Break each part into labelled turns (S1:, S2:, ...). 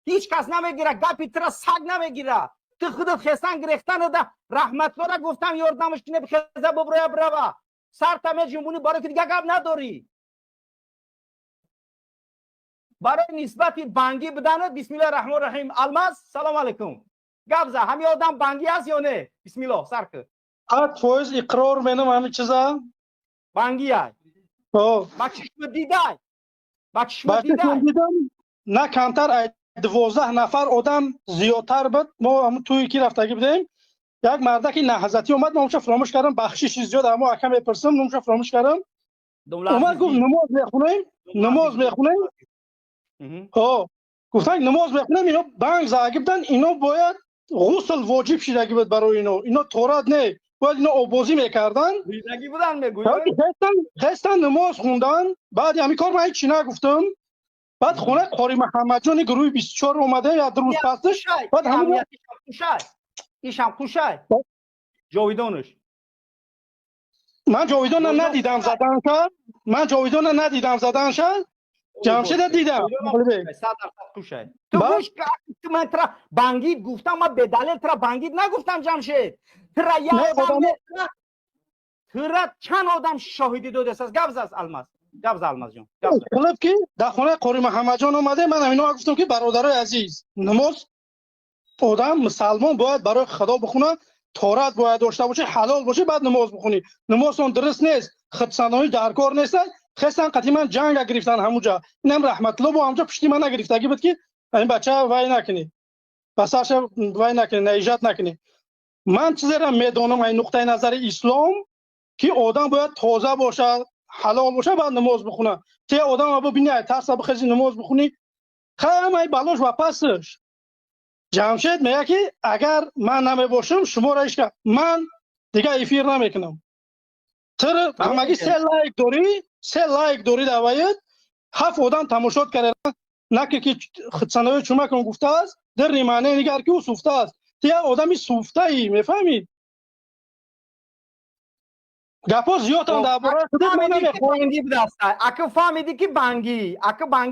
S1: هیچ کس نمیگیره، گپی ترا سگ نمیگیره. تو خودت خستان گرفتن ده رحمت الله گفتم یاردمش کنه بخزه ببره بروا سر تمه جنبونی برای که دیگه گپ نداری. برای نسبت بانگی بدن بسم الله الرحمن الرحیم. الماس سلام علیکم. گپ زد همین آدم بانگی است یا نه؟ بسم الله سر که
S2: فوز اقرار منم همین چیزا
S1: بانگی است. با چشم دیدای با چشم دیدای
S2: نه کمتر 12 نفر آدم زیادتر بود. ما هم توی کی رفتگی بودیم، یک مردکی نهضتی اومد، ما اونجا فراموش کردم بخشش زیاد اما حکم بپرسم اونجا فراموش کردم. اومد گفت نماز میخونیم گفتن نماز میخونیم. اینا بانگ زاگی بودن، اینا باید غسل واجب شدگی بود برای اینا تورات نه، باید اینا آبازی میکردن
S1: ریدگی بودن میگوید
S2: خستن نماز خوندن. بعد همین کار من هیچی نگفتم. بعد خونه قاری محمد جان گروه 24 اومده یا روز پسش بعد همین
S1: ایشم خوشه جاویدانش
S2: من جاویدان ندیدم زدن شد. من جاویدان ندیدم زدن شد. جمشید دیدم.
S1: تو گوش که من ترا بانگید گفتم، ما به دلیل ترا بانگید نگفتم جمشید. ترا یا آدم ترا چند آدم شاهدی دو دست است. گفت از الماس گفت الماس جان
S2: خلاف که در خونه قاری محمد جان اومده من همینا گفتم که برادرای عزیز نماز آدم مسلمان باید برای خدا بخونه، تورات باید داشته باشه، حلال باشه بعد نماز بخونی. نماز اون درست نیست، خودسنایی در کار نیست. خستن قدیما جنگ گرفتن همونجا. اینم رحمت الله با همونجا پشتی من نگرفتگی بود که این بچه وای نکنی بساش وای نکنی نجات نکنی. من چیزی را میدونم این نقطه نظر اسلام که آدم باید تازه باشه، حلال باشه بعد نماز بخونه. ته آدم ببینی ترس بخزی نماز بخونی خیلی بلاش و پسش. جمشید میگه که اگر من نمی باشم شما را ایش من دیگه افیر نمیکنم. تر همگی 3 لایک داری، 3 لایک داری دوایت 7 آدم تماشا کرده نکه که خودسنایی چما کن گفته است در ریمانه نگر که او سوفته است. تی آدمی سوفته ای میفهمید. گپا زیاد هم درباره خودت من نمیخوام.
S1: اگه فهمیدی که بانگی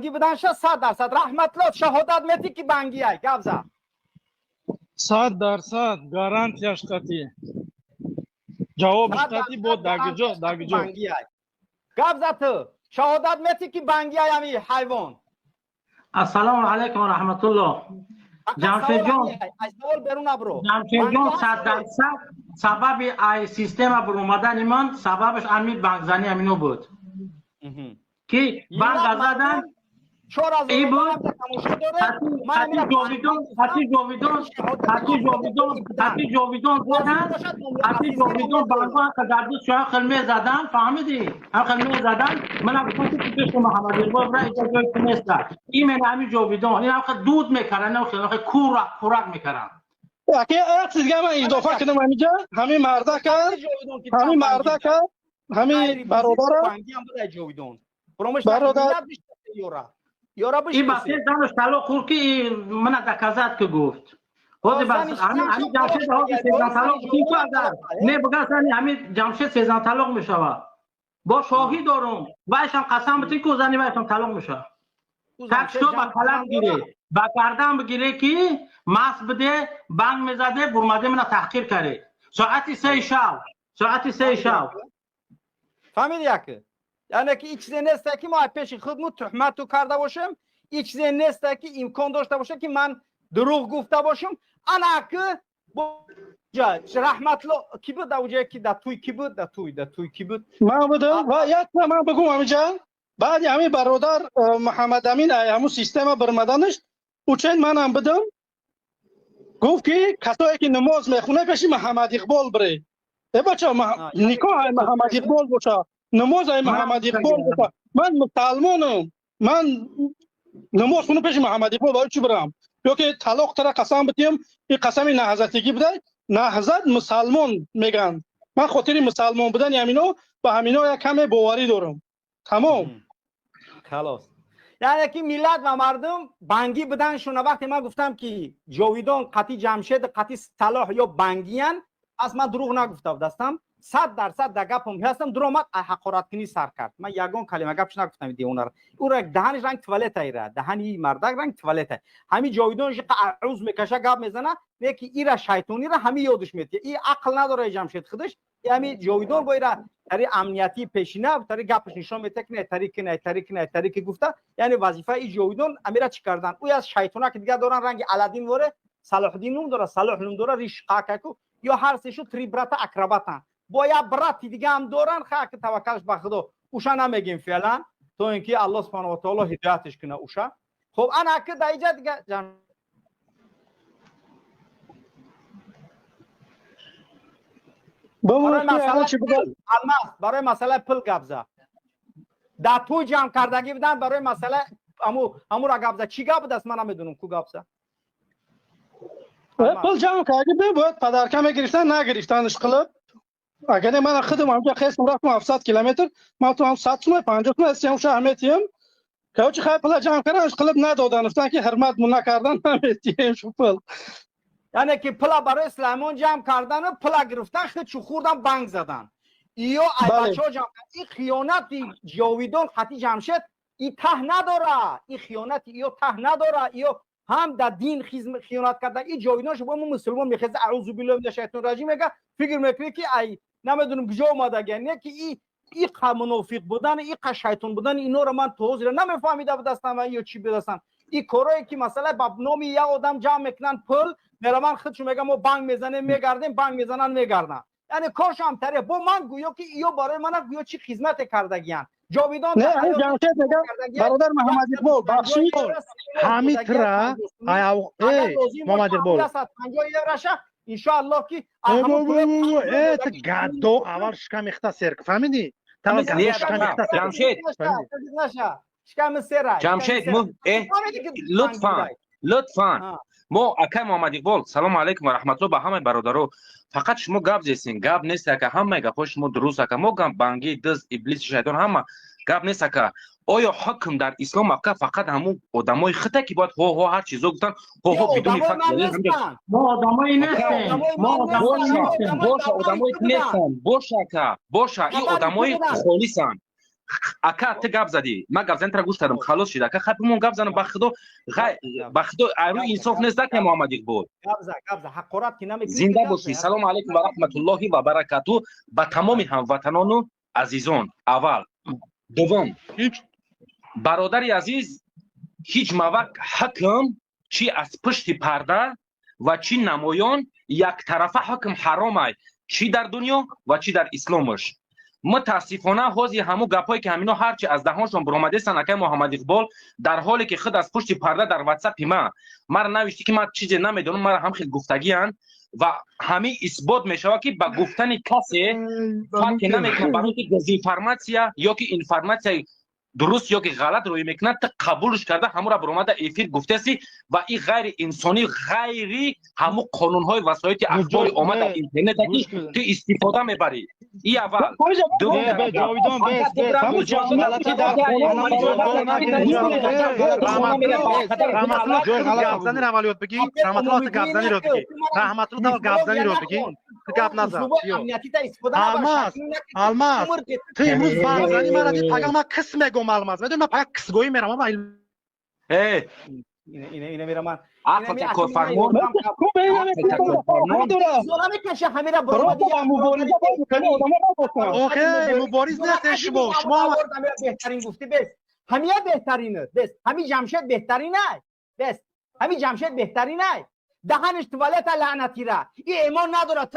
S1: بدنش 100% رحمت الله شهادت میدی که بانگی ای گفت
S3: 100% گارانتیش قطعی جوابش قطعی بود داگجو
S1: گفت تو شهادت میدی که بانگی ای همی حیوان.
S4: السلام علیکم و رحمت الله. جمشید جان 100% سبب ای سیستم بر اومدن من سببش امید بانکزنی امینو بود که بانک زدن ای بود حتی جاویدون بانک در دوست شما خلمه زدن فهمیدی؟ هم خلمه زدن من هم گفتم که پیش محمد اقبال برای اجازه نیست. این من همین جاویدون این هم دود میکردن هم خیلی کورک میکردن.
S2: اگه چیز دیگه من اضافه کنم همینجا همین مرده کرد همین برادر
S4: این بسیار زنش طلاق خورد که من دکازت که گفت خود بس همین جمشید ها که سیزن طلاق نه بگه همین جمشید سیزن طلاق میشوه با شاهی دارم وایشم قسم بتین که زنی وایشم طلاق میشه تکشو با کلم گیره با کردم بگیره که ماس بده بانگ میزده برمده من تحقیر کرده ساعتی 3 شب
S1: فهمیدی یکی؟ یعنی که این چیزی نیست که ما پیش خودمون تهمت تو کرده باشم، این چیزی نیست که امکان داشته باشه که من دروغ گفته باشم. انا که رحمت الله کی بود اوجه که در توی کی بود کی بود
S2: من بودم و یک من بگم همینجا بعد همین برادر محمد امین همون سیستم برمدنش اوچین من هم بدم گفت که کسایی که نماز میخونه پیش محمد اقبال بره. بچه نکاح محمد اقبال باشه، نماز محمد اقبال باشه. من مسلمانم، من نماز خونم پیش محمد اقبال باید چی برم؟ یا که طلاق ترا قسم بتیم این قسم نهضتگی بده. نهضت مسلمان میگن، من خاطر مسلمان بودن همینو با همینا یک کم باوری دارم. تمام
S1: خلاص. یعنی که ملت و مردم بانگی بدنشون. وقتی من گفتم که جاویدان قطعی جمشید قطعی صلاح یا بانگیان از من دروغ نگفته دستم 100% در گپم هستم درآمد حقارت کنی سر کرد. من یگان کلمه گپش نگفتم دیونه را. او را دهنش رنگ توالت ایره، دهنی مردک رنگ توالت. همین جاویدانش عروض میکشه گپ میزنه، یکی ایرا شیطانی را همین یادش میاد. این عقل نداره جمشید خودش. همین جاویدان باید تری امنیتی پیشینه تری گپش نشون میده که نه طریق گفته. یعنی وظیفه این جاویدان امیرا چی کردن؟ او از شیطانا که دیگه دارن رنگ علادین وره، صلاح الدین نوم داره، صلاح نوم داره، ریش قاکو یا هر سهشو تریبرات اکراباتن. باید براتی دیگه هم دارن خاک توکلش به خدا اوشا نمیگیم فعلا تو اینکه الله سبحانه و تعالی هدایتش کنه اوشا. خب انا که دایجا دیگه برای مسئله پل گبزه در تو جمع کردگی بدن برای مسئله امو را گبزه چی گب دست من نمیدونم کو گبزه
S2: پل جمع کردگی باید پدرکم گرفتن نگرفتنش قلب. اگر من خودم اونجا خیستم رفتم 700 کیلومتر ما تو هم 150 هستیم شهرمتیم که چه خیلی پل جمع کردنش قلب ندادن گفتن که حرمت مون نکردن نمیتیم شو پل.
S1: یعنی که پلا برای اسلامان جمع کردن و پلا گرفتن خود چو خوردن بنگ زدن ایو ای بچه ها جمع کردن. این خیانتی جاویدان خطی جمشید ای ته نداره، این خیانتی ایو ته نداره، ایو هم در دین خیانت کردن. این جاویدان شما مسلمان میخواد اعوذ بالله من الشیطان الرجیم میگه فکر میکنه که ای نمیدونم کجا اومده یعنی که این منافق بودن این شیطان بودن اینا رو من توضیح نمیفهمیده بدستم یا چی بدستم. این کارایی که مثلا با نام یک آدم جمع میکنن پل میرن خودشون میگن ما بانگ میزنیم میگردیم بانگ میزنن میگردن. یعنی کارش هم تره با من گویا که ایو برای من گویا چی خدمت کردگیان جاویدان
S2: نه جمشید میگم برادر محمد اقبال بخشید
S5: حمید را محمد اقبال
S1: ان شاء الله که
S5: ات گادو اول شکم اختصار فهمیدی تا گادو شکم اختصار
S6: جمشید جمشید لطفا ما اکا محمد اقبال سلام علیکم و رحمت الله به همه برادرو. فقط شما گپ زیسین گپ نیست که همه گپاش شما درست که ما گپ بانگی دز ابلیس شیطان همه گپ نیست که آیا حکم در اسلام اکا فقط همون آدمای خطا که باید هو هر چیزو گفتن هو بدون فکر
S4: ما آدمای نیستیم
S6: باشه آدمای نیستن باشه این آدمای خالصن. اکا ته گپ زدی ما گپ زدن تر گوش کردم خلاص شد اکا خودمون گپ زدن بخدا ارو انصاف نیست که محمد اقبال
S1: گپ حقارت که نمیگی
S6: زنده باشی. سلام علیکم و رحمت الله و برکاته با تمام هموطنان و عزیزان. اول دوم برادری عزیز هیچ موقع حکم چی از پشت پرده و چی نمایان یک طرفه حکم حرامه چی در دنیا و چی در اسلامش. متاسفانه حاضی همو گپایی که همینا هرچی از دهانشون برآمده سن که محمد اقبال در حالی که خود از پشت پرده در واتساپ ما نوشتی که ما چیزی نمیدونم ما هم خیلی گفتگی ان و همین اثبات میشه که با گفتن کسی فرقی نمیکنه برای که دزینفورماسیا یا که اینفورماسیا درست یا که غلط روی میکنه تا قبولش کرده همو را برآمده افیر گفته سی و این غیر انسانی غیری همو قانون های وسایل اخبار اومد در اینترنت که استفاده میبری. این اول دوم
S5: جاویدان بس همون غلطی در رحمت الله گپزنی رو عملیات بگی رحمت الله گپزنی رو بگی رحمت الله گپزنی رو بگی گپ نزن الماس تو امروز برزنی من دید اگر من کس میگم الماس میدونم من فقط کس گویی میرم اما
S1: اینه میرم من
S6: عفو تکو فرمون
S5: اوکی مبارز نیست شما
S1: بهترین گفتی بس همین بهترینه بس همین جمشید بهترینه بس همین جمشید بهترینه دهنش توالت لعنتی را این ایمان نداره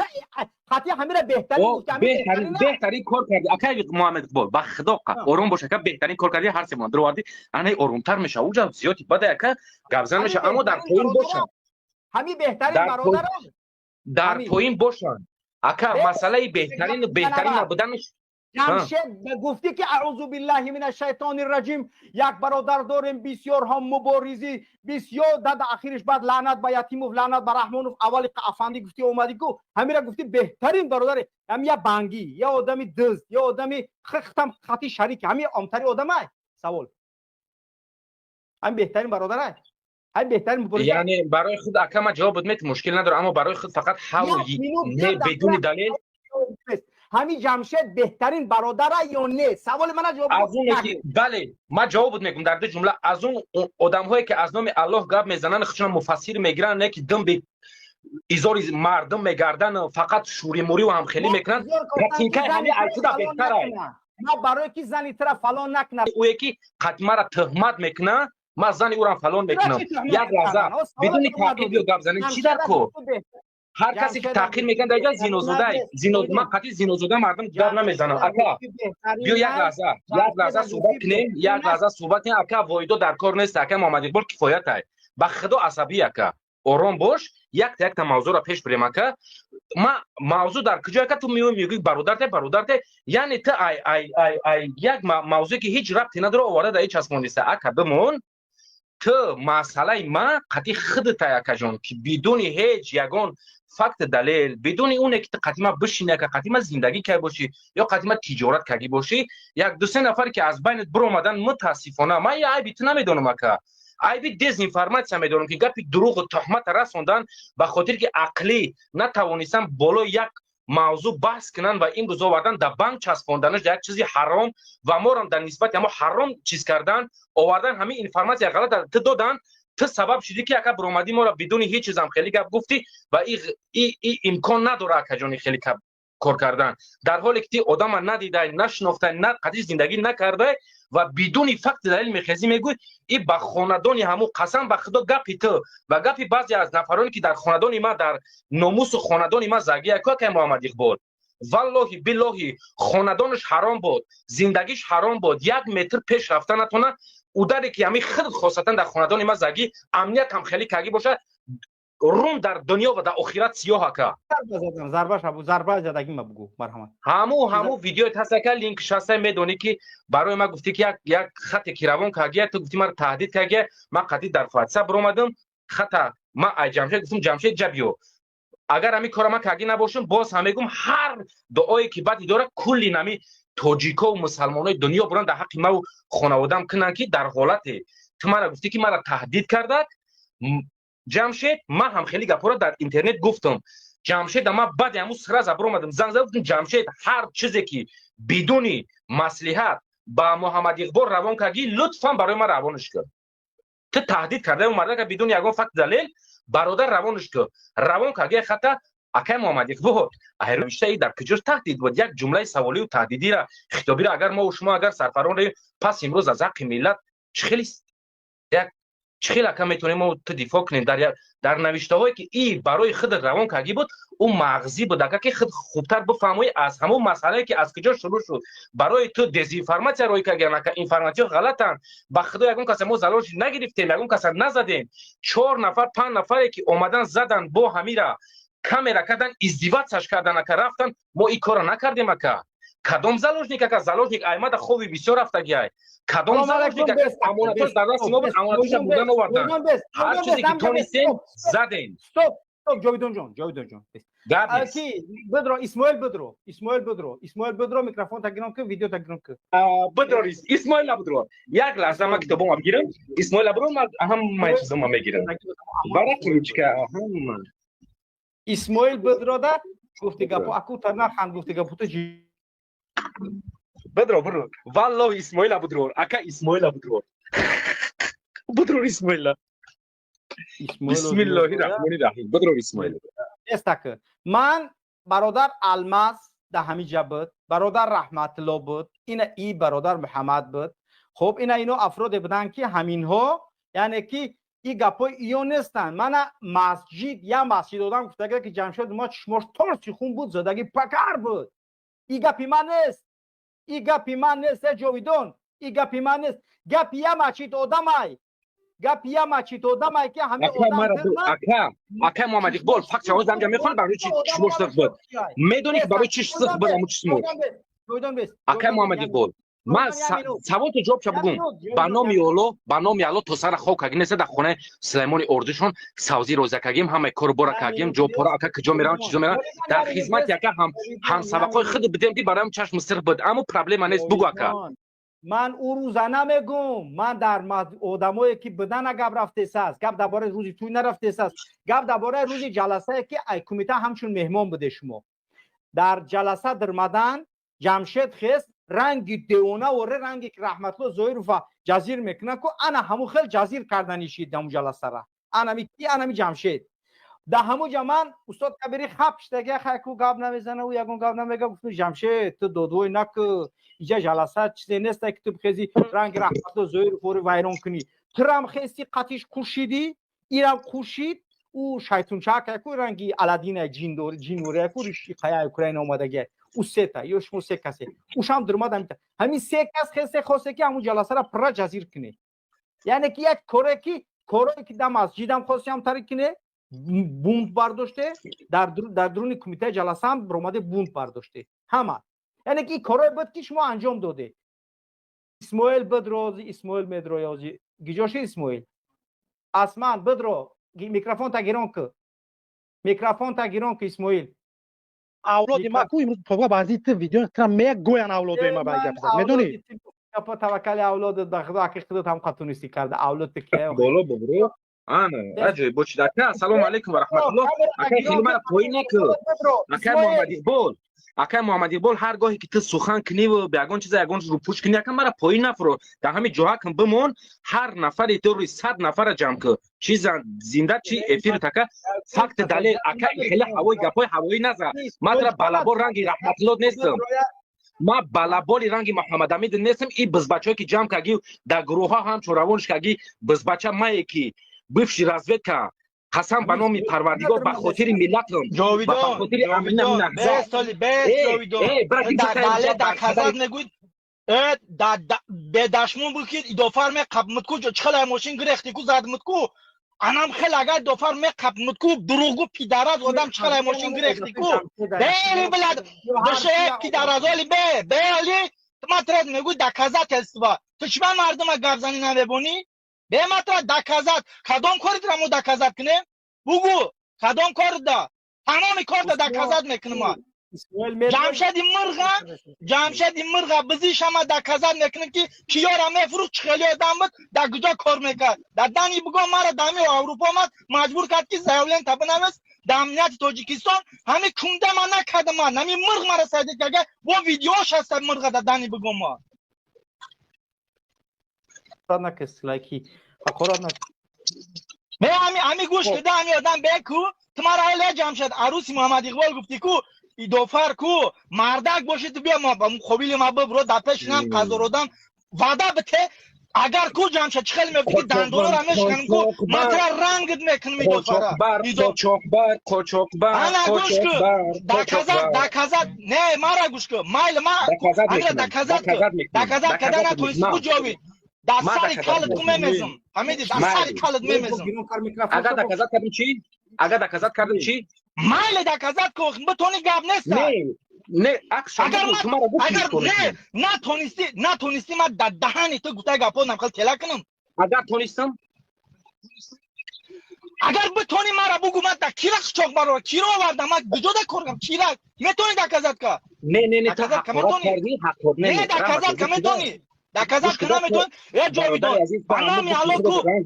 S1: خاطی همین بهترین
S6: بهترین کار کردی اکای محمد اقبال با خدا آروم باشه که بهترین کار کردی هر سیمان دروادی انا آرومتر میشه اوجا زیادی بده که گپزن میشه اما در پایین باشن
S1: همین بهترین برادر
S6: در پایین باشن اکا مسئله بهترین نبودنش
S1: جمشید گفتی که اعوذ بالله من الشیطان الرجیم یک برادر داریم بسیار هم مبارزی بسیار در آخرش بعد لعنت به یتیم و لعنت به رحمان اولی افندی گفتی اومدی کو همین را گفتی بهترین برادر هم یا بانگی یا آدمی دزد یا آدمی ختم خاطی شریک همین امتری آدمای سوال هم بهترین برادر هم بهترین مبارزه
S6: یعنی برای خود اکا ما جواب بدمت مشکل نداره اما برای خود فقط حوی نه بدون دلیل
S1: همین جمشید بهترین برادر یا نه؟ سوال من جواب
S6: از اون که بله ما جواب میگم در دو جمله. از اون آدم هایی که از نام الله گپ میزنن خودشون مفسر میگیرن، نه که دم به ایزار مردم میگردن فقط شوری موری و هم خیلی میکنن. رتینکه همین ایتودا بهتره.
S1: ما برای کی زنی طرف فلان نکنه،
S6: او یکی قدما را تهمت میکنه، ما زنی او را فلان میکنم. یک لحظه بدون تحقیق و گپ زدن چی در کو؟ هر کسی که تحقیر میکنه در اینجا زینوزوده من قطعی زینوزوده مردم گپ نمیزنم. اکا بیا یک لحظه صحبت کنیم، یک لحظه صحبت کنیم. اکا وایدو در کار نیست، اکا محمد اقبال کفایت های با خدا عصبی. اکا آرام باش، یک تا موضوع را پیش بریم. اکا ما موضوع در کجا که تو میگی برادرت یعنی تو یک موضوع که هیچ ربطی نداره آورده در چسبونده است. اکا بمون تو مسئله ما قطعی خودت اکا جان که بدون هیچ یگان فکت دلیل، بدون اونه که قدیما بشینه که قدیما زندگی که باشی یا قدیما تجارت کردی باشی، یک دو سه نفر که از بینت برو اومدن متاسفانه من یه عیبی نمیدونم که عیبی دزینفورماسیون میدونم که گپی دروغ و تهمت رسوندن به خاطر که عقلی نتوانستن بالا یک موضوع بحث کنن و این روز آوردن در بانک چسبوندنش در یک چیزی حرام و ما هم در نسبت اما حرام چیز کردن آوردن همین اینفورماسیون غلط دادن. تو سبب شدی که اگه برآمدی ما را بدون هیچ چیز هم خیلی گپ گفتی و این امکان نداره که جانی خیلی کار کردن، در حالی که آدم ندیده نشناخته نه قدیش زندگی نکرده و بدون فکت دلیل میخزی میگوی این با خاندانی همو قسم به خدا گپی تو و گپی بعضی از نفرانی که در خاندان ما در ناموس خاندان ما زگی که محمد اقبال والله بالله خاندانش حرام بود، زندگیش حرام بود، 1 متر پیش رفتن نتونه او داره که همین خود خاصتا در خاندان ما زگی امنیت هم خیلی کگی باشه روم در دنیا و در آخرت سیاه که
S1: ضربه زدگی ما بگو مرحمت
S6: همو ویدیو هست که لینکش هست میدونی که برای ما گفتی که یک خط کیروان کگی تو گفتی ما تهدید کگی من قطعی در واتساپ اومدم خط ما جمشید گفتم جمشید جبیو اگر همین کار ما کگی نباشم باز هم میگم هر دعایی که بعد داره کلی نمی تاجیکا و مسلمانای دنیا برن در حق ما و خانواده‌ام کنن که در حالت تو ما گفتی که مرا تهدید کرده جمشید. من هم خیلی گپا در اینترنت گفتم جمشید ما بعد همون سر زبر اومدم زنگ زدم جمشید هر چیزی که بدون مصلحت با محمد اقبال روان کردی لطفا برای ما روانش کن. تو تهدید کرده اون مرد که بدون یگان فکت دلیل برادر روانش کن روان کردی خطا اکه محمد اقبال هرمشته در کجاش تهدید بود یک جمله سوالی و تهدیدی را خطابی را اگر ما و شما اگر سرفران ریم پس امروز از حق ملت چخیلی چخیل که میتونیم ما تو دفاع کنیم در نوشته هایی که این برای خود روان کردی بود اون مغزی بود که خود خوبتر بفهمی از همون مسئله که از کجا شروع شد برای تو دزینفورماسیون روی که اگر که اینفورماسیون غلطن به خدا یگون کس ما زلالش نگرفتیم یگون کس نزدیم 4 نفر 5 نفری که اومدن زدن با همیرا کامera کردن ازدواج ساش کردن که رفتن ما این کارو نکردیم که کدام زلالش که زلالش ایمد خوبی بسیار رفته گیای کدام زلالش که امانتش در دست ما بود امانتش بودن آوردن هر چیزی که تونستین زدین.
S1: استاپ جاویدان جان کی بدرو اسماعیل بدرو میکروفون تگیرم که ویدیو تگیرم که
S6: بدرو اسماعیل بدرو یک لحظه ما کتابم میگیرم اسماعیل بدرو هم چیزام میگیرم برای که هم
S1: اسماعیل بدرو دا گفتی گپو اكو ترنا خان گفتی گپو تو
S6: بدرو والله اسماعیل بدرو اکا اسماعیل بدرو اسماعیل بسم الله الرحمن الرحیم بدرو اسماعیل
S1: استک من برادر الماس ده همین جبت برادر رحمت الله بود این برادر محمد بود. خب اینو افراد بودن که همین ها یعنی که این گپا ایو نیستن. من مسجد دادم گفته که جمشید ما چشماش ترسی خون بود زدگی پکر بود. این گپی من نیست جاویدان این گپی من نیست گپی یا مچید آدمای که همه
S6: اکا محمد اقبال فقط شما زنگ میخوان برای چی شماش سخت بود میدونی که برای چی سخت بود همون چی سموش اکا محمد اقبال من سوال تو جواب چه بگم با نام الله تو سر خاک اگه نیست در خونه سلیمان اردوشون سوزی روزه کگیم همه کار برا کگیم جو پورا اکا کجا میرن چیزا میرن در خدمت یکا هم سبقای خود بدیم دی برایم چشم سر بود اما پرابلم نیست بگو اکا
S1: من او روزه نمیگم من در آدمایی که بدن گپ رفته است گپ درباره روزی توی نرفته است گپ درباره روزی جلسه که کمیته همچون مهمان بوده شما در جلسه درمدن جمشید خیست رنگ دیونه و رنگی که رحمت الله زویر و جزیر میکنه که انا همو خیل جزیر کردنیشید دمو جلسه را انا می جمشید ده همو جمان استاد کبیری خپش دیگه خاکو گاب نمیزنه و یگون گاب نمیگه گفت جمشید تو دو نک اینجا جلسه چیزی نیست که تو بخیزی رنگ رحمت الله زویر فوری وایرون کنی ترام خیستی قطیش کوشیدی ایرم کوشید او شیطون چاک کو رنگی الادین جین کو ریشی خیا اوکراین اومدگه او سه تا یوش مو سه کسی او شام درمادم همین سه کس خسته خواسته که همون جلسه را پر جزیر کنه یعنی که یک کره که دم از جیدم خواستم تاریک کنه بومب برداشته در درون کمیته جلسه هم برآمده بومب برداشته همه یعنی که کره بود که شما انجام داده اسماعیل بدروزی اسماعیل مدرویازی گیجوشی اسماعیل اسمان بدرو میکروفون تا گیرون که اسماعیل
S5: اولاد ما کو امروز پاوا بازی ویدیو ترا میک گویان اولاد ما باید بزنم میدونی
S1: پا توکل اولاد در خدا که خودت هم قطونیستی کرده اولاد که
S6: بالا برو انا اجي بوش داكا السلام عليكم ورحمه الله اكا كلمه پوینه که اکا محمد اقبال هر گاهی که تو سخن کنی و بیگان چیز یگان رو پوش کنی اکا مرا پایین نفرو در همین جاها کم بمون هر نفری تو روی 100 نفر جمع که چیز زنده چی افیر تکا فقط دلیل اکا خیلی هوای گپای هوایی نزا ما در بالابال رنگی رحمت الله نیستم ما بالابال رنگی محمد امید نیستم این بزبچه‌ای که جمع کردی در گروه ها هم چوروانش کردی بزبچه ما یکی بفش رازویدکا قسم به نام پروردگار به خاطر ملتم
S7: جاویدان به سالی به جاویدان در خزر نگوید به دشمون بود که دافر می قبمت کو چخل ماشین گرفتی کو زدمت کو انام خیلی اگر دافر می قبمت کو دروغو پیدرات آدم چخل ماشین گرفتی کو بری بلد بشه پیدرازالی به علی مطرد نگوید در خزر تلسوا تو چبا مردم گرزنی نمیبونی به مطرد در خزر کدام کاری درمو در خزر کنه بگو کدام کار دا تمام کار دا کازاد میکنه ما جمشید مرغا بزی شما دا کازاد میکنه که کیارا میفروخ خیلی آدم بود دا کجا کار میکرد دا دانی بگو مرا دامی اروپا مجبور کرد که زایولین تبنمست دا امنیت تاجیکستان همه کنده ما نکرده ما نمی مرغ مرا سایده که و ویدیوش هست مرغا دا دانی بگو ما
S1: نکست لایکی خورد نکست
S7: همی گوش بده همی آدم بکو تمارا ایله جمشید عروسی محمد اقبال گفتی کو ای دوفر کو مردک باشید بیا ما خوبیل ما برو دپش نم قزارودم وعده بته اگر کو جمشید چخل میبودی که دندونو را میشکنم کو مطرح رنگت میکنم ای دوفره
S6: کوچوکبر
S7: انا گوش کو دکازت نه مارا گوش کو مایل ما اگر دکازت کده نتونستی کو جاوید در سری کالت کو میمیزم همیدی در سری کالت میمیزم
S6: اگر دکازت کردم چی؟ اگر دکازت کردم چی؟
S7: مایل دکازت کو بتونی گاب نیست
S6: نه عکس شما را گفتم
S7: نتونستی ما در دهانی تو گوته گپا نمخل تلا کنم
S6: اگر تونستم
S7: اگر بتونی مرا بگو من در کیرخ چوک برو کیرو آوردم من بجو در کرگم کیرخ میتونی دکازت که
S6: نه تو حقارت کردی حقارت
S7: نه دکازت که میتونی دکازت که نمیتونی یا جاویدون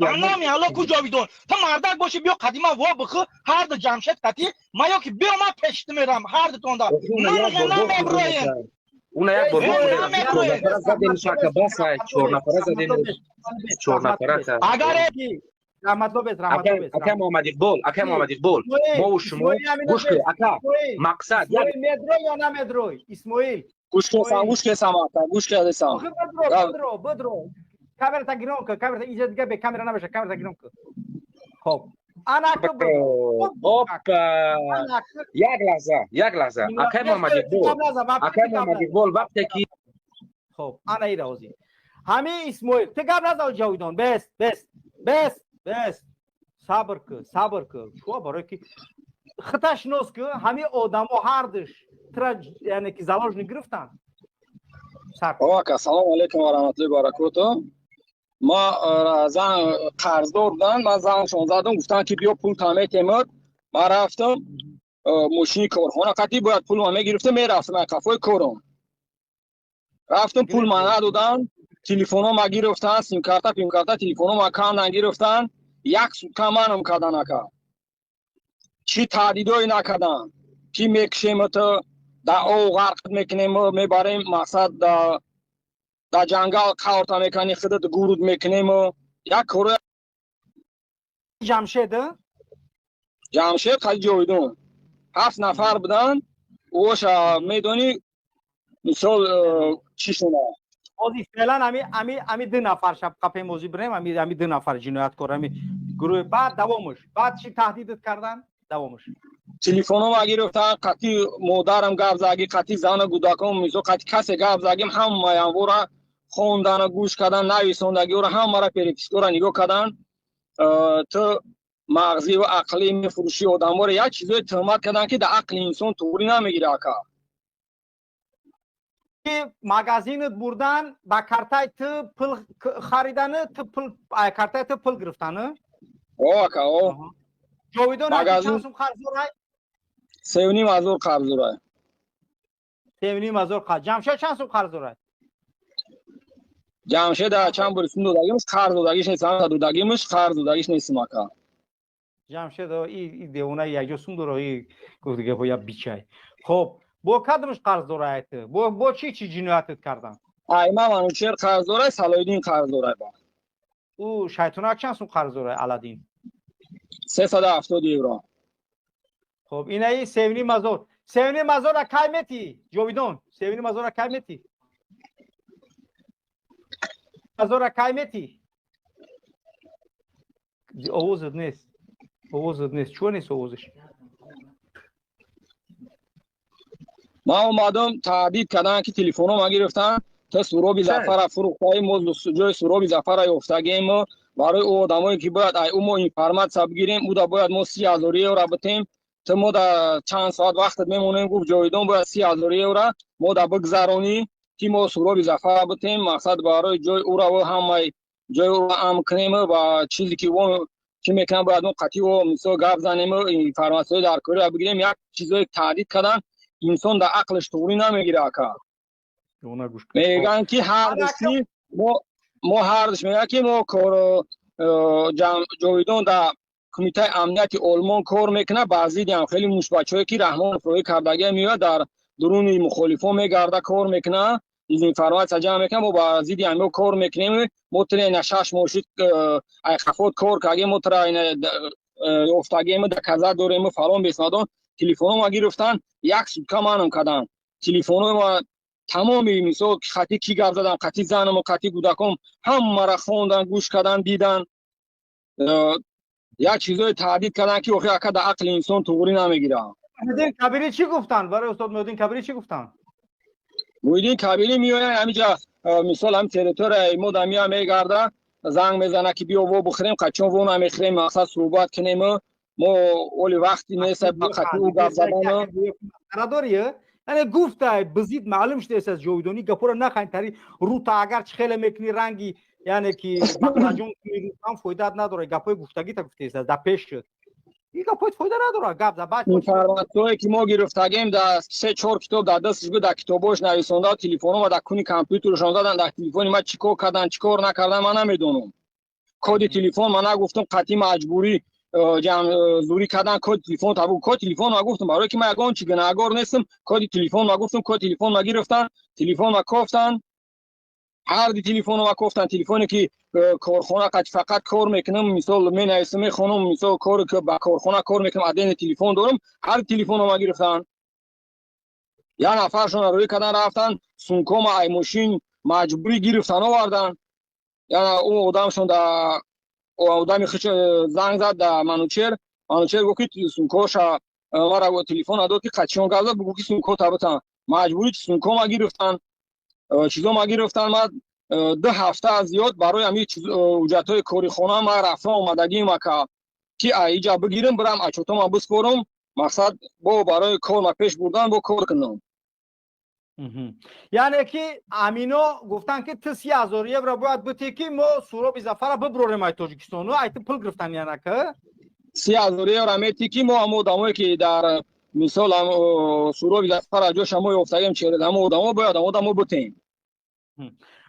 S7: انامی علاکو جاویدون تو مردک باشی بیا قدیمه وا بخو هر دو جمشید قطی ما یا که بیا ما پشت میرم هر دو تونده مرغ نمیبروین
S6: اون یک بار زدیم شاکه بس 4 نفره زدیم 4 نفره
S7: اگر
S1: رحمت الله بیت
S6: اکا محمد اقبال ما و شما گوش که اکا مقصد
S1: مدروی یا نه مدروی اسماعیل
S8: گوش که سما
S1: بدرو کامera تا گیرون که کامera اینجا دیگه به کامera نباشه کامera تا گیرون که خب انا
S6: یک لحظه اکا محمد اقبال وقتی که
S1: خب انا ای راوزی همه اسماعیل تو گپ نزن جاویدان بس صبر که شو برای که خطاش نوز که همه آدم و هردش ترا یعنی که زلاج نگرفتن
S8: آقا سلام علیکم و رحمت الله و برکاته ما زن قرضدار بودن من زنشون زدم گفتن که بیا پول تامه تیمت من رفتم ماشین کارخانه قطعی باید پول ما گرفته میرفتم من کفای کارم رفتم پول من ندادن تلفن ما گرفتن سیم کارت تلفن ما کام نگرفتن یک سوکا منم کردن اکا چی تهدیدایی نکردن چی میکشیم تو در او غرق میکنیم و میبریم مقصد در جنگل کارتا میکنی خودت گورود میکنیم و یک کار جمشید خیلی جویدون 7 نفر بودن اوش میدونی مثال چی شونه
S1: موزی فعلا امی 2 نفر شب قپه موزی بریم امی 2 نفر جنایت کنم گروه بعد دوامش بعد چی تهدیدت کردن دوامش
S8: تلفنم گرفتن قطعی مادرم گپ زدی قطعی زن گوداکم میزو قطعی کسی گپ زدیم هم مایانورا خوندن گوش کردن نویسندگی رو هم مرا پریکسکورا نگاه کردن تو مغزی و عقلی میفروشی آدم‌ها رو یک چیزای تهمت کردن که در عقل انسان طوری نمیگیره اکا
S1: مغازینت بردن با کارتای تو پول خریدن تو پول کارتای تو پول گرفتن
S8: او اکا او
S1: جویدون اکی چند سوم قرض رای
S8: 3,500 قرض رای
S1: 3,500 قرض جمشید چند سوم قرض رای
S8: جمشید در چند برسون دودگیمش قرض دودگیش نیست هم دودگیمش قرض دودگیش نیست مکا
S1: جمشید این دیونه یک جو سوم داره گفت دیگه باید بیچای خب با کدومش قرض رایت با چی جنایتت کردن
S8: ایما منوچر قرض رای صلاحالدین قرض رای با
S1: او شیطان چند سوم قرض رای علادین
S8: 370 یورو
S1: خب اینایی 7,500 را کی میتی جویدون 7,500 را کی میتی را کی میتی آوازت نیست چون نیست آوازش
S8: ما اومدم تهدید کردن که تلفنم گرفتن تا سورابی زفر فروختای موز جای سورابی زفر افتادیم برای او آدمایی که باید ما اینفرمات بگیریم او دا باید ما 30,000 یورو بدیم تا ما دا چند ساعت وقت میمونیم گفت جویدون باید 30,000 یورو ما دا بگذرونی که ما سورابی زفر بدیم مقصد برای جای او را و هم جای او را هم کنیم و چیزی که اون که میکنم باید ما قطعی و مثلا گپ زنیم و اینفرماسیون در کاری بگیریم یک چیزای تهدید کردن انسان در عقلش طوری نمیگیره اکا میگن که هر دستی ما هر دست میگن که ما کار جاویدان در کمیته امنیت آلمان کار میکنه بعضی هم خیلی موش بچه‌ای که رحمان فروی کردگی میاد در درون مخالفان میگرده کار میکنه این فرمایش جمع میکنه ما بعضی هم کار میکنیم متر نشاش ماشید ایقافات کار کردیم متر افتادیم در کذا دوریم فلان بسادون تلفنم ما گرفتن یک سوکا منم کردن تلفنم ما تمامی مثلا خطی کی گپ زدن قطعی زنم و قطعی گودکم همه را خوندن گوش کردن دیدن یک چیزای تهدید کردن که آخه اکا در عقل انسان طوری نمیگیره
S1: مودین کبیری چی گفتن برای استاد مودین کبیری چی گفتن
S8: مودین کبیری میآید همینجا مثلا هم تریتور ما دمیا میگرده زنگ میزنه که بیا و بخوریم قچون و نمیخوریم مقصد صحبت کنیم ما اولی وقتی نیست بخاطر او گپ زدن
S1: نداره یعنی گفته بزید معلوم شده از جویدونی گپور نخواین تری رو تا اگر چخیل میکنی رنگی یعنی که بقراجون هم فایده نداره گپای گفتگی تا گفته است در پیش شد این گپای فایده نداره گپ زد بعد
S8: اینفرماسیونی که ما گرفتگیم در 3-4 کتاب در دستش بود در کتابش نویسنده تلفنم و در کونی کامپیوترشون دادن در تلفن ما چیکار کردن چیکار نکردن من نمیدونم کد تلفن من نگفتم قطعی مجبوری زوری کردن کد تلفن تابو کد تلفن ما گفتم برای که من اگه چی گناهگار نیستم کد تلفن ما گفتم کد تلفن ما گرفتن تلفن ما گفتن هر دی تلفن ما گفتن تلفنی که کارخانه قد فقط کار میکنم مثلا من اسم خانم مثلا کار که با کارخانه کار میکنم ادین تلفن دارم هر تلفن ما گرفتن یا نفرشون روی کردن رفتن سونکوم ای ماشین مجبوری گرفتن آوردن یا اون آدمشون در آدمی خیلی زنگ زد در منوچر گفت که سونکوش ما را تلفن داد که قچیون گذاشت بگو که سونکو تابتن مجبوری سونکو ما گرفتن چیزا ما گرفتن ما 2 هفته از زیاد برای همین اجرتای کاری خانه ما رفتم اومدگی ما که اینجا بگیرم برم اچوتا ما بسپارم مقصد با برای کار ما پیش بردن با کار کنم
S1: یعنی که امینو گفتن که تو 30,000 یورو باید بتی که ما سورابی زفر ببروریم ای تاجیکستان و ای پول گرفتن یعنی که
S8: 30,000 یورو میتی که ما هم آدمایی که در مثال سورابی زفر جا شما افتادیم چهره هم آدما باید آدمو بتیم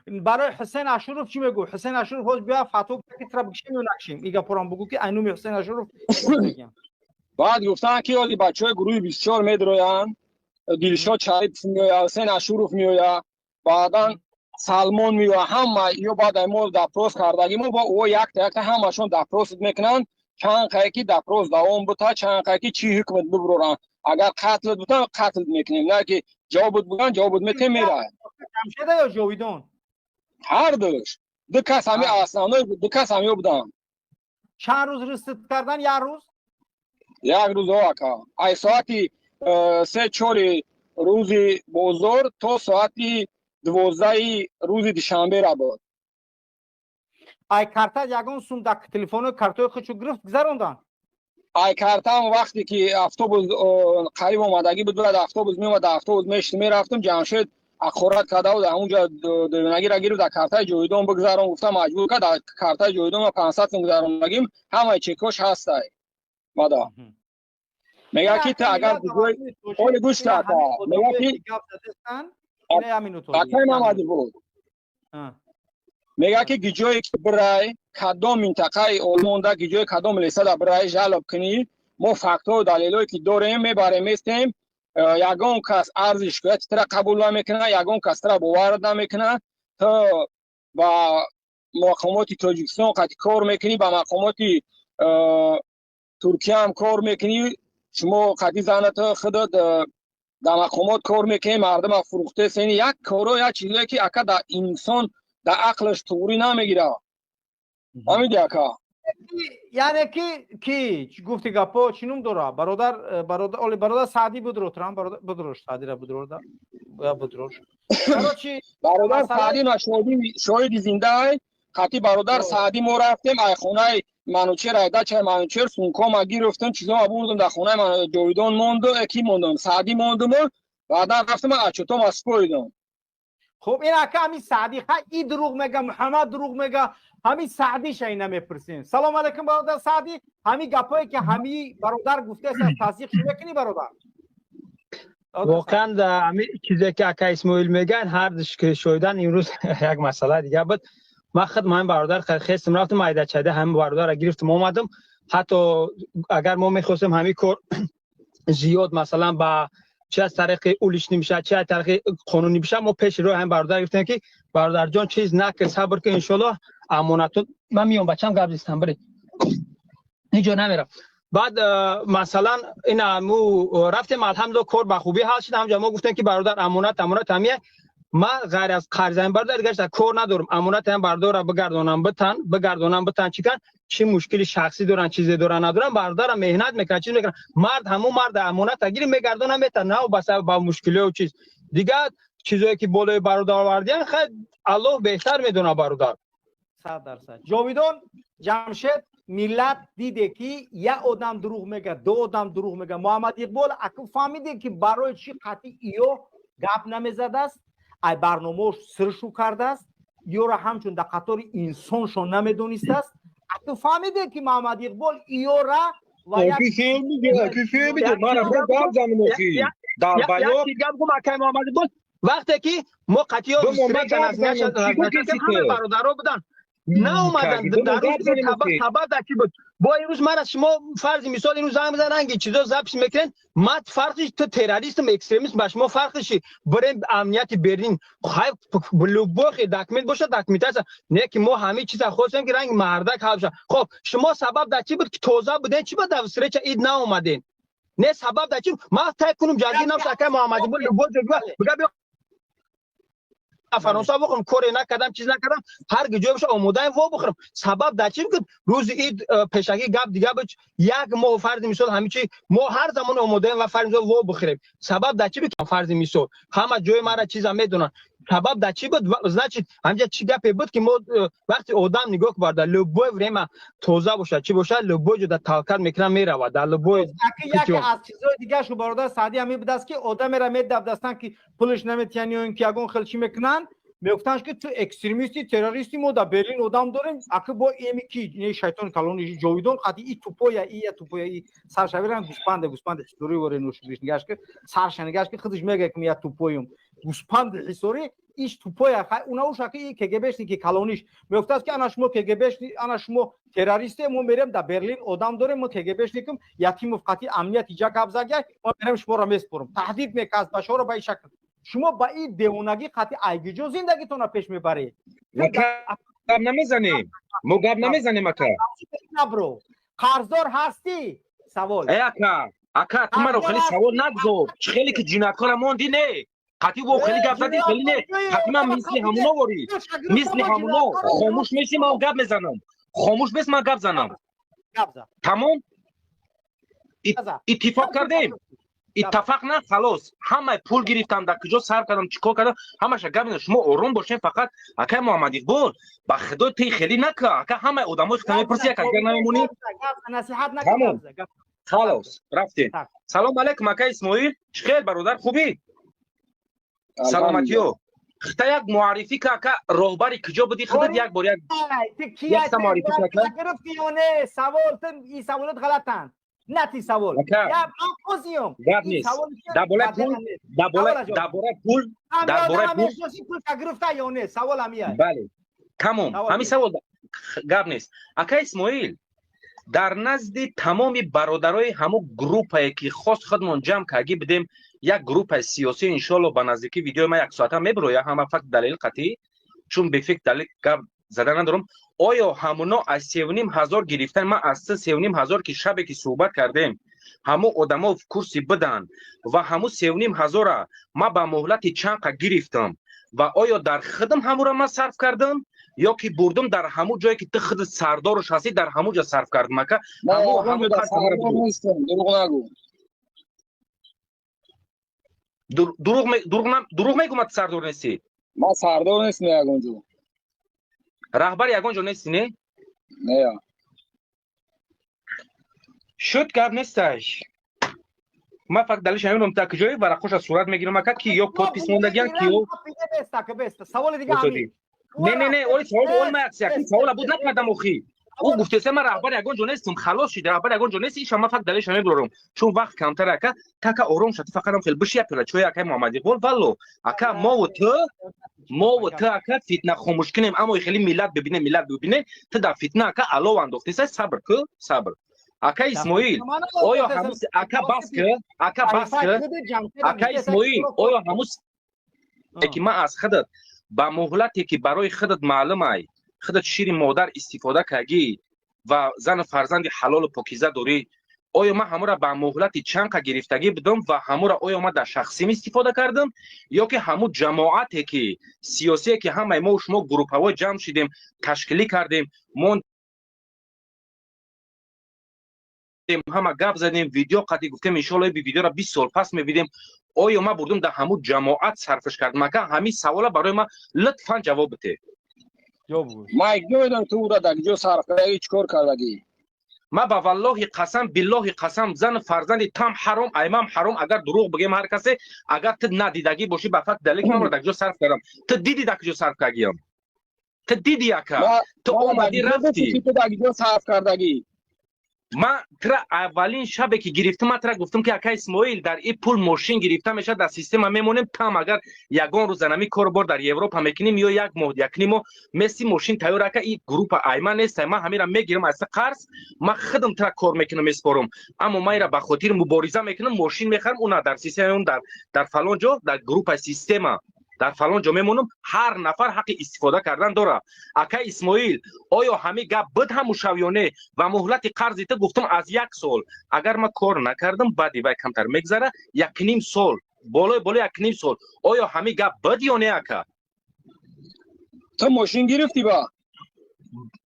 S1: برای حسین اشرف چی میگو حسین اشرف خود بیا فتوا که ترا بکشیم و نکشیم ایگا پرام بگو که اینو حسین اشرف
S8: بعد گفتن که ولی بچهای گروه 24 میدروین دلشاد شریف میویا حسین اشورف میویا بعدا سلمان میویا همه یا بعد ما دپروس کردگی ما با او یک تا همشون دپروس میکنن چند قایقی دپروس دوام بوده چند قایقی چی حکمت ببرن اگر قتل بودن قتل میکنیم نه که جواب بودن جواب میتیم میره
S1: جمشید یا جاویدان
S8: هر دوش دو کس همی اصلا دو کس همی بودن
S1: چند روز رست کردن یک روز
S8: یک روز آقا ای ساعتی 3-4 روز بزرگ تا ساعتی 12 روز دوشنبه را بود
S1: ای کارتا یگان سوم دک تلفن کارتای خودشو گرفت گذروندن
S8: ای کارتام وقتی که اتوبوس قریب اومدگی بود بعد اتوبوس میومد اتوبوس میرفتم جمشید اخورات کدا و اونجا دوینگی را گیرو در کارتای جویدون بگذارم گفتم مجبور که در کارتای جویدون 500 سوم گذارم همه چکش هستای مادا میگه که تا اگر اون گوش تا میگه که اکنون آمده بود میگه که گیجوی که برای کدام منطقه اولمونده گیجوی کدام لیسه برای جلب کنی ما فکت و دلیلایی که داریم میبریم میستیم یگان کس ارزش که ترا قبول نمیکنه یگان کس ترا باور نمیکنه تا با مقامات تاجیکستان قطعی کار میکنی با مقامات ترکیه هم کار میکنی شما قطعی زنت خودت در مقامات کار میکنی مردم فروخته سینی یک کارو یک چیزی که اکا در انسان در عقلش توری نمیگیره همین اکا
S1: یعنی کی گفتی گپا چینوم داره برادر سعدی بدروترام برادر بدروش سعدی را بدروردا یا بدروش
S8: برادر سعدی شاهد زنده خاطی برادر سعدی ما رفتیم ای خونه منوچهر ایدا چه منوچهر سونکا ما گرفتن چیزا آوردم در خونه من جویدان موند کی موندم سعدی موندم بعد رفتم اچوتو مسکویدم
S1: خب این اکا همین سعدی این دروغ میگه محمد دروغ میگه همین سعدی شای نمیپرسین سلام علیکم برادر سعدی همین گپایی که همین برادر گفته است تصدیق شو میکنی برادر
S9: واقعا در همین چیزی که اکا اسماعیل میگن هر دش که شویدن امروز یک مسئله دیگه بود ما خود من برادر خستم رفتم ایده چده هم برادر گرفتم اومدم حتی اگر ما میخواستیم همین کار زیاد مثلا با چه از طریق اولیش نمیشه چه از طریق قانونی بشه ما پیش رو هم برادر گفتیم که برادر جان چیز نکن صبر کن ان شاء الله امانت من میام بچم گابریستم بری اینجا نمیرم بعد مثلا این مو رفتیم الحمدلله کار به خوبی حل شد همجا ما گفتیم که برادر امانت همیه ما غیر از قرضم برادر گشت کار ندارم امانت هم برادر بگردونم بتن چی مشکلی شخصی دارن چیزی دارن ندارن برادر مهنت میکنه چیز میکنه مرد همون مرد امانت گیری میگردونم میتن نه بس با مشکلی و چیز دیگه چیزایی که بالای برادر آوردین خیلی الله بهتر میدونه برادر
S1: 100% جاویدان جمشید ملت دیده که یک آدم دروغ میگه دو آدم دروغ میگه محمد اقبال اکو فهمیده که برای چی قطعی ایو گپ نمیزده است ای برنامه‌اش سرشو کرده است یا را همچون در قطار انسانشو نمیدونسته است اکو فهمیده که محمد اقبال ایو را و یک
S9: وقتی که ما قطعی ها همه برادرها بودن نه اومدن در روز خبر دکی بود با این روز من از شما فرض مثال این روز زنگ بزنن که چیزا ضبط میکنن ما فرقش تو تروریستم اکستریمیست باش ما فرقش بریم امنیت برلین خیلی بلوبوخ داکمنت باشه داکمنت است نه که ما همه چیزا خواستیم که رنگ مردک حل شه خب شما سبب در چی بود که توزا بودین چی بود در استرچ اید نه اومدین نه سبب در چی ما تای کنم جدی نم سکه محمدی بود لوبو بگا فرانسه بخورم کاری نکردم چیز نکردم هر گجای بشه آماده وا بخورم سبب در چی بود روز عید پیشکی گپ دیگه بود یک ماه فرض مثال همین چی ما هر زمان آماده و فرض وا بخوریم سبب در چی بود فرض مثال همه جای ما را چیزا میدونن سبب در چی بود значит همینجا چی گپی بود که ما وقتی آدم نگاه کرده لوبو ورما توزا باشه چی باشه لوبو جو در تاکر میکنه میره در لوبو
S1: یکی از چیزای دیگه شو برادر سعدی همین بود است که آدم را میدب دستن که پولش نمیتونی یا اینکه یگون خلچی میکنن میگفتن که تو اکستریمیستی تروریستی ما در برلین آدم داریم اگه با ایمی کی نه شیطان کلونی جویدون قطعی توپویا ای سرشاورن گوسپند چطوری وره نوش نگاش که سرشنگاش که خودش میگه که یا توپویم گوسپند حسوری ایش تو پای اونا اوشا که کگبشتی که کلونیش میگفت که انا شما کگبشتی انا شما تروریستی ما میریم در برلین آدم داریم ما کگبشتی کم یتیم وقتی امنیت ایجا قبضه ما میریم شما را میسپرم تهدید میکرد بشار به این شکل شما با این دیوانگی قطعی ایگیجو زندگیتون را پیش میبرید
S6: گپ نمیزنیم ما گپ نمیزنیم اکا
S1: برو قرضدار هستی سوال
S6: اکا تو مرا خیلی سوال نگذار خیلی که جنایتکار موندی نه قطعی با خیلی گپ زدی خیلی نه قطعی من مثل همونا واری مثل همونا خاموش میشی من گپ میزنم خاموش بس من گپ زنم تمام اتفاق کردیم اتفاق نه خلاص همه پول گرفتم در کجا صرف کردم چیکار کردم همش گپ شما آروم باشین فقط اکا محمد اقبال با خدا تی خیلی نکا اکا همه آدمای خدمت پرسی اکا نمیمونی
S1: نصیحت نکن
S6: خلاص رفتین سلام علیکم اکا اسماعیل چخیر برادر خوبی سلامتیو خطا یک معرفی که اکا راهبری کجا بودی خودت یک بار یک معرفی که
S1: گرفتی یا نه سوال این سوالات غلطن نه تی سوال یا آقازیوم
S6: گپ نیست درباره پول
S1: گرفته یا نه سوال همیه
S6: بله تمام همین سوال گپ نیست اکا اسماعیل در نزد تمام برادرای همو گروپی که خاص خودمون جمع کردیم بدیم یک گروپ سیاسی انشالله به نزدیکی ویدیو ما یک ساعته میبره همه فقط دلیل قطعی چون به فکر دلیل گپ زدن ندارم آیا همونا از 3,500 گرفتن ما از 3,500 که شبی که صحبت کردیم همو آدما کورسی بدن و همو 3,500 ما به مهلت چند گرفتم و آیا در خدم همو را ما صرف کردم یا که بردم در همو جایی که تو خود سردارش هستی در همو جا صرف کردم که همو دروغ میگم تو سردار نیستی
S8: ما سردار نیستم یگانجو
S6: رهبر یگانجو نیستی نه؟
S8: نه یا
S6: شد گپ نیستش ما فقط دلیلش همینم تا کجایی ورقش از صورت میگیرم که کیو پادپیس موندگیان کیو
S1: سوال دیگه همین
S6: نه اولی سوال ما یک سوال بود نکردم اخی او گفته سه من رهبر یگانجو نیستم خلاص شد رهبر یگانجو نیستی شما فقط دلیلش میگیرم چون وقت کمتر اکا تا آروم شد فقط هم خیلی بشی اپلا چوی اکا محمد اقبال والو اکا ما و تو اکا فتنه خاموش کنیم اما خیلی ملت ببینه تو در فتنه اکا علاوه انداختی صبر که صبر اکا اسماعیل آیا هموس اکا بس که اکا اسماعیل آیا هموس که ما از خودت با مهلتی که برای خودت معلومه خودت شیر مادر استفاده کردی و زن فرزند حلال و پاکیزه داری آیا ما همو را به مهلت چند گرفتگی بدم و همو را آیا ما در شخصی استفاده کردم یا که همو جماعتی که سیاسی که همه ما و شما گروپ های جمع شدیم تشکیلی کردیم ما همه گپ زدیم ویدیو قطعی گفتیم ان شاء الله به ویدیو را 20 سال پس میبینیم آیا ما بردم در همو جماعت صرفش کردم که همین سوالا برای ما لطفا جواب بده
S8: ما نمیدونم تو را در کجا صرف کردی چیکار کردی
S6: ما با والله قسم بالله قسم زن فرزند تام حرام ایمام حرام اگر دروغ بگیم هر کسی اگر تو ندیدگی باشی به فقط دلیل ما در کجا صرف کردم تو دیدی در کجا صرف کردیم تو دیدی یکا تو اومدی رفتی
S8: تو در کجا صرف کردی
S6: ما ترا اولین شبی که گرفتم ما ترا گفتم که اکا اسماعیل در این پول ماشین گرفتم میشه در سیستم میمونیم تام اگر یگان روز نمی کار بر در اروپا میکنیم یا یک ماه یک نیم مسی ماشین تیار اکا این گروپ ایمان نیست ما همین را میگیرم از قرض ما خودم ترا کار میکنم میسپارم اما ما را به خاطر مبارزه میکنم ماشین میخرم اون در سیستم اون در فلان جا در گروپ سیستم در فلان جا میمونم هر نفر حق استفاده کردن داره اکا اسماعیل آیا همه گپ بد هم شویانه و مهلت قرض تو گفتم از 1 سال اگر ما کار نکردم بعدی و کمتر میگذره 1.5 سال بالای 1.5 سال آیا همه گپ بد یا نه اکا
S8: تو ماشین گرفتی با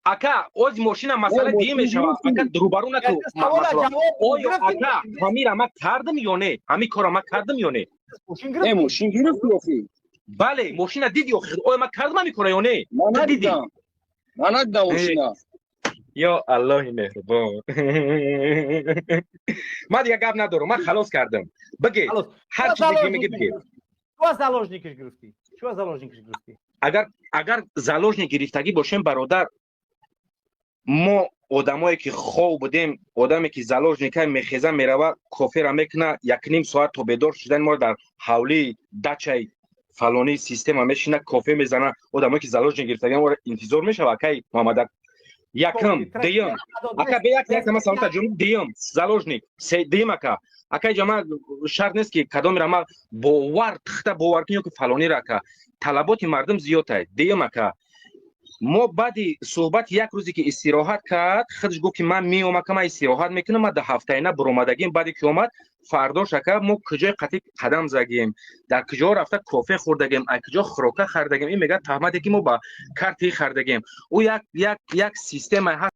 S6: اکا از ماشین مسئله دیگه میشه اکا دروبرو نکو آیا اکا همین ما کردم یا نه همین کار ما کردم یا نه
S8: ماشین گرفتی اخی
S6: بله ماشین دیدی آیا ما کردم میکنه یا نه
S8: من ندیدم ماشین
S6: یا الله مهربان ما دیگه گپ ندارم من خلاص کردم بگی هر چیزی که میگی بگی
S1: تو از زالوژنیکش گرفتی
S6: اگر زالوژنیک گرفتگی باشیم برادر ما آدمایی که خواب بودیم آدمی که زالوژنیک میخیزه میروه کافر میکنه 1.5 ساعت تا بیدار شدن ما در حولی دچه فلانی سیستم میشینه کافه میزنه آدمایی که زالوژن گرفتگان و انتظار میشه کی محمد یکم دیم اکا به یک مثلا ترجمه دیم زالوژنیک سه دیم اکا جماعت شرط نیست که کدام رما باور تخته باور کنیم که فلانی را که طلبات مردم زیاده دیم اکا ما بعدی صحبت یک روزی که استراحت کرد خودش گفت که من میام که من استراحت میکنم ما 2 هفته اینا برآمدگیم بعدی که اومد فرداش که ما کجای قطعی قدم زدیم در کجا رفته کافه خوردگیم کجا خوراک خوردگیم این میگه تهمتی که ما با کارتی خوردگیم او یک سیستم هست